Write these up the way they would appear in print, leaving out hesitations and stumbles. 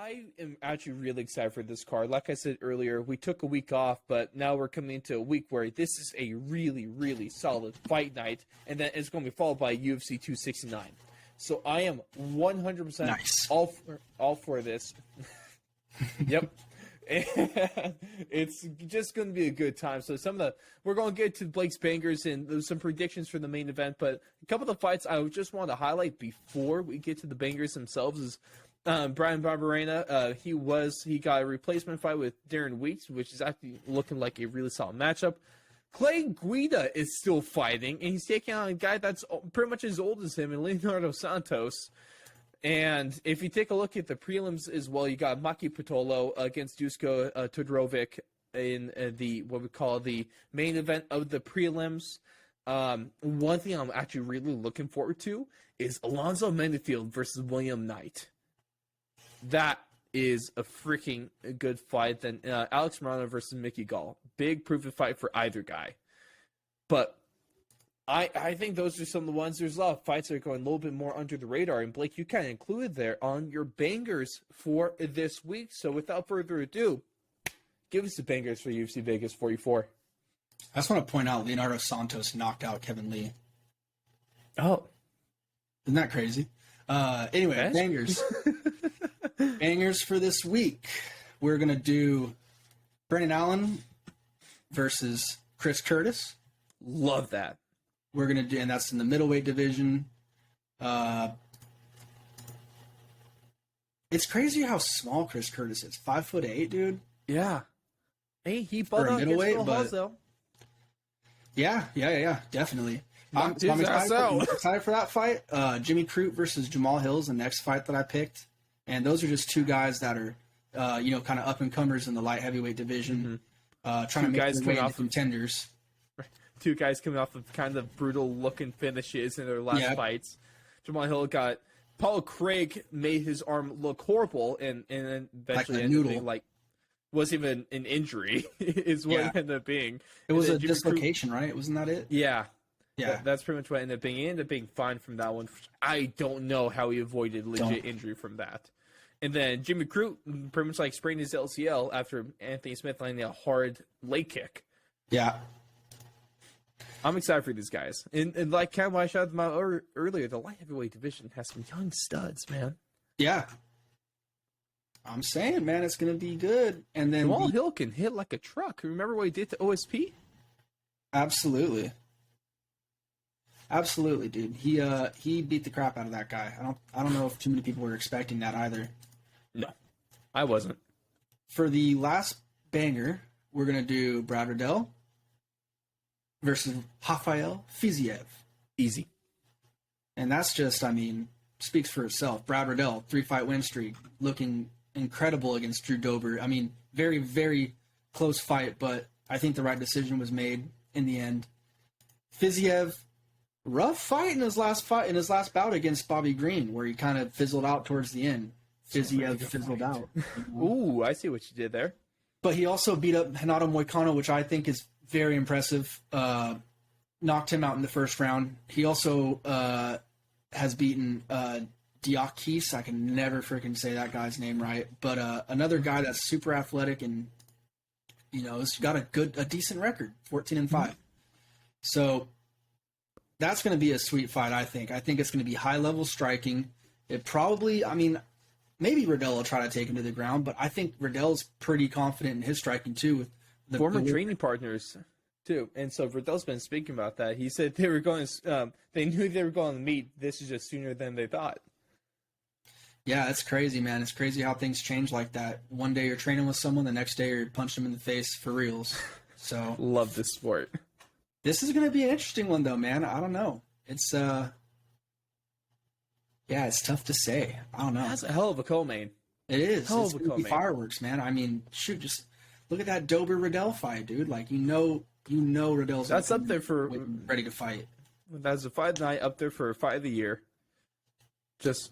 I am actually really excited for this card. Like I said earlier, we took a week off, but now we're coming into a week where this is a really, really solid fight night, and then it's going to be followed by UFC 269. So I am 100% nice. all for this. Yep. And it's just going to be a good time. So we're going to get to Blake's bangers and some predictions for the main event, but a couple of the fights I just want to highlight before we get to the bangers themselves is Brian Barbarena. He got a replacement fight with Darren Weeks, which is actually looking like a really solid matchup. Clay Guida is still fighting, and he's taking on a guy that's pretty much as old as him, and Leonardo Santos. And if you take a look at the prelims as well, you got Maki Pitolo against Dusko Todorovic in what we call the main event of the prelims. One thing I'm actually really looking forward to is Alonzo Menifield versus William Knight. That is a freaking good fight. Then Alex Morano versus Mickey Gall. Big proven fight for either guy. But I think those are some of the ones. There's a lot of fights that are going a little bit more under the radar. And Blake, you kind of included there on your bangers for this week. So without further ado, give us the bangers for UFC Vegas 44. I just want to point out Leonardo Santos knocked out Kevin Lee. Oh. Isn't that crazy? Anyway, bangers. Bangers for this week. We're going to do Brendan Allen versus Chris Curtis. Love that. We're going to do, and that's in the middleweight division. It's crazy how small Chris Curtis is. 5'8", dude. Yeah. Hey, he fought out against Phil though. Yeah, definitely. I'm excited for that fight. Jimmy Crute versus Jamal Hill is the next fight that I picked. And those are just two guys that are, kind of up-and-comers in the light heavyweight division, trying to make their way into contenders. Two guys coming off of kind of brutal-looking finishes in their last fights. Jamal Hill got... Paul Craig made his arm look horrible, and then eventually ended up being was even an injury, is what it ended up being. It was a dislocation, right? Wasn't that it? Yeah. Yeah, that's pretty much what it ended up being. He ended up being fine from that one. I don't know how he avoided legit injury from that. And then Jimmy Crute pretty much sprained his LCL after Anthony Smith landing a hard leg kick. Yeah. I'm excited for these guys. And like kind of what I shouted them out earlier, the light heavyweight division has some young studs, man. Yeah. I'm saying, man, it's going to be good. And then Jamal Hill can hit like a truck. Remember what he did to OSP? Absolutely. Absolutely, dude. He beat the crap out of that guy. I don't know if too many people were expecting that either. No, I wasn't. For the last banger, we're gonna do Brad Riddell versus Rafael Fizzyev. Easy. And that's just, speaks for itself. Brad Riddell, 3-fight win streak, looking incredible against Drew Dober. Very, very close fight, but I think the right decision was made in the end. Fizzyev, rough fight in his last bout against Bobby Green, where he kind of fizzled out towards the end. Fizzyev fizzled out. Ooh, I see what you did there. But he also beat up Renato Moicano, which I think is very impressive. Knocked him out in the first round. He also has beaten Diakis. I can never freaking say that guy's name right. But another guy that's super athletic and has got a decent record, 14-5. Mm-hmm. So that's going to be a sweet fight, I think. I think it's going to be high-level striking. It probably, maybe Riddell will try to take him to the ground, but I think Riddell's pretty confident in his striking, too. With the former training partners, too. And so Riddell's been speaking about that. He said they were going they knew they were going to meet. This is just sooner than they thought. Yeah, it's crazy, man. It's crazy how things change like that. One day you're training with someone, the next day you're punching them in the face for reals. So love this sport. This is going to be an interesting one, though, man. I don't know. It's it's tough to say. I don't know. That's a hell of a co-main. It is. It's going to be fireworks, man. Shoot, just look at that Dober Riddell fight, dude. Riddell's that's up there for ready to fight. That's a fight night up there for fight of the year. Just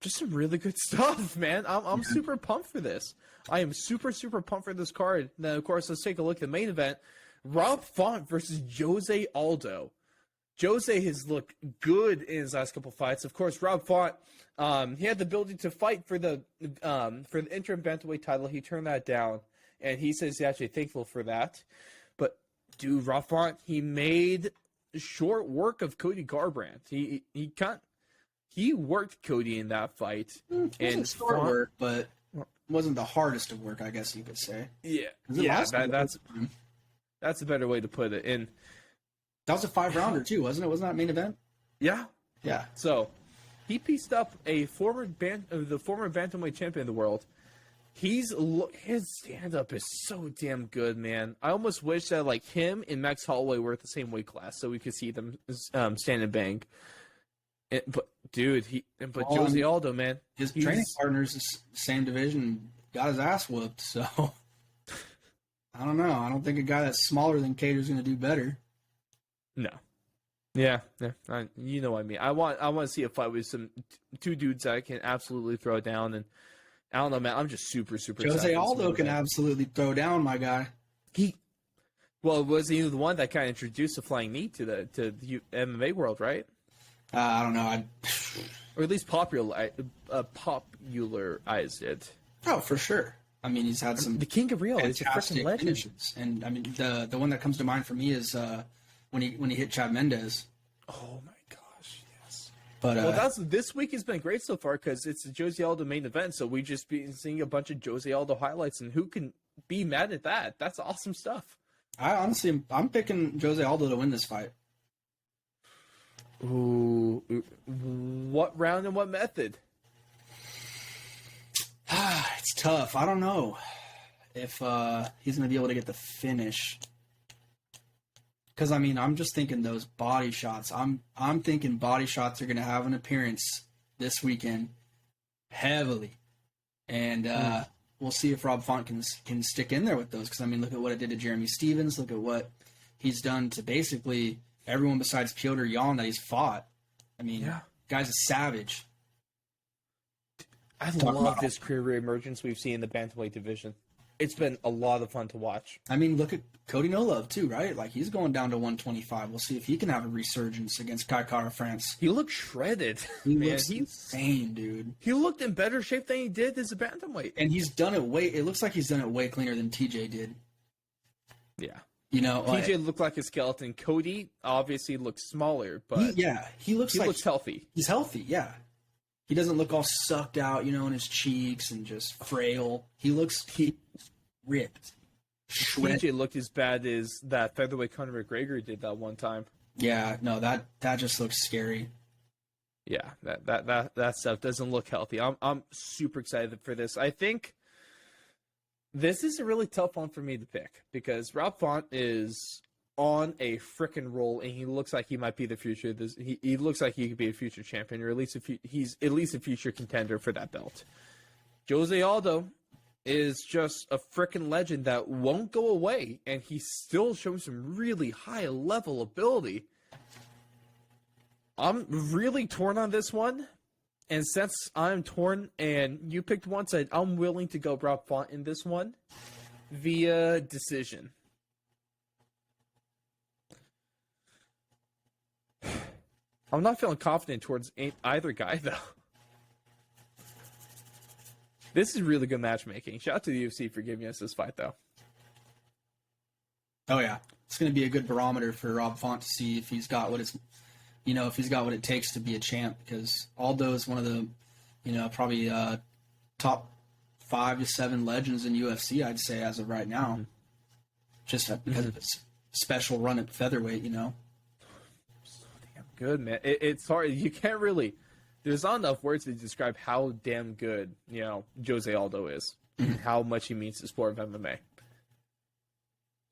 some really good stuff, man. I'm super pumped for this. I am super, super pumped for this card. Then, of course, let's take a look at the main event. Rob Font versus Jose Aldo. Jose has looked good in his last couple fights. Of course, Rob Font, he had the ability to fight for the interim bantamweight title. He turned that down, and he says he's actually thankful for that. But dude, Rob Font, he made short work of Cody Garbrandt. He worked Cody in that fight, and short work, but wasn't the hardest of work, I guess you could say. Yeah, that's a better way to put it. And that was a 5-rounder too, wasn't it? Wasn't that main event? Yeah. So he pieced up the former bantamweight champion of the world. His stand-up is so damn good, man. I almost wish that like him and Max Holloway were at the same weight class so we could see them stand and bang. But Jose Aldo, man, his training partner's the same division, got his ass whooped. So I don't know. I don't think a guy that's smaller than Cater is going to do better. No. Yeah. You know what I mean. I want to see a fight with some two dudes that can absolutely throw down, and I don't know, man. I'm just super excited. Jose Aldo can absolutely throw down, my guy. Was he the one that kind of introduced the flying knee to the MMA world, right? I don't know. Or at least popularized it. Oh, for sure. I mean, he's had some the King of Real. He's a freaking legend. Finishes. And I mean, the one that comes to mind for me is when he hit Chad Mendes. Oh my gosh, yes. But this week has been great so far because it's the Jose Aldo main event. So we just been seeing a bunch of Jose Aldo highlights, and who can be mad at that? That's awesome stuff. I'm picking Jose Aldo to win this fight. Ooh, what round and what method? It's tough. I don't know if he's going to be able to get the finish. Because, I mean, I'm just thinking those body shots. I'm thinking body shots are going to have an appearance this weekend heavily. And we'll see if Rob Font can stick in there with those. Because, I mean, look at what it did to Jeremy Stevens. Look at what he's done to basically everyone besides Piotr Jan that he's fought. I mean, guy's a savage. I love this career reemergence we've seen in the bantamweight division. It's been a lot of fun to watch. I mean, look at Cody No Love, too, right? Like, he's going down to 125. We'll see if he can have a resurgence against Kai Kara France. He looks shredded. He looks insane, dude. He looked in better shape than he did as a bantamweight. And he's done it it looks like he's done it way cleaner than TJ did. Yeah. You know, TJ looked like a skeleton. Cody obviously looks smaller, but he looks healthy. He's healthy, yeah. He doesn't look all sucked out, in his cheeks and just frail. He looks ripped. TJ looked as bad as that featherweight Conor McGregor did that one time. Yeah, no, that just looks scary. Yeah, that stuff doesn't look healthy. I'm super excited for this. I think this is a really tough one for me to pick because Rob Font is on a frickin' roll, and he looks like he might be the future. He looks like he could be a future champion, or at least he's at least a future contender for that belt. Jose Aldo is just a frickin' legend that won't go away, and he's still showing some really high level ability. I'm really torn on this one, and since I'm torn and you picked one side, I'm willing to go Rob Font in this one via decision. I'm not feeling confident towards either guy, though. This is really good matchmaking. Shout out to the UFC for giving us this fight, though. Oh, yeah. It's going to be a good barometer for Rob Font to see if he's got what it takes to be a champ, because Aldo is one of the, probably top 5 to 7 legends in UFC, I'd say, as of right now. Mm-hmm. Just because of his special run at featherweight, Good, man. It's hard. You can't really. There's not enough words to describe how damn good Jose Aldo is, and how much he means to the sport of MMA.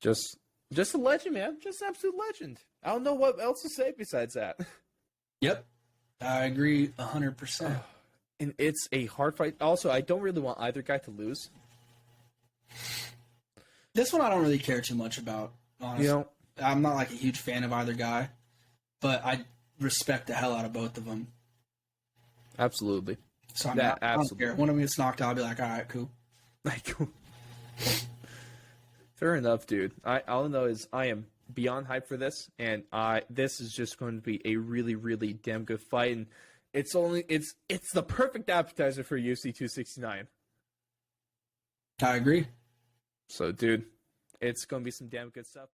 Just a legend, man. Just an absolute legend. I don't know what else to say besides that. Yep, I agree 100%. And it's a hard fight. Also, I don't really want either guy to lose. This one I don't really care too much about. Honestly, I'm not like a huge fan of either guy, but I respect the hell out of both of them. Absolutely. So I don't care. One of them gets knocked out, I'll be like, all right, cool. Fair enough, dude. All I know is I am beyond hyped for this, and this is just going to be a really, really damn good fight, and it's the perfect appetizer for UFC 269. I agree. So, dude, it's going to be some damn good stuff.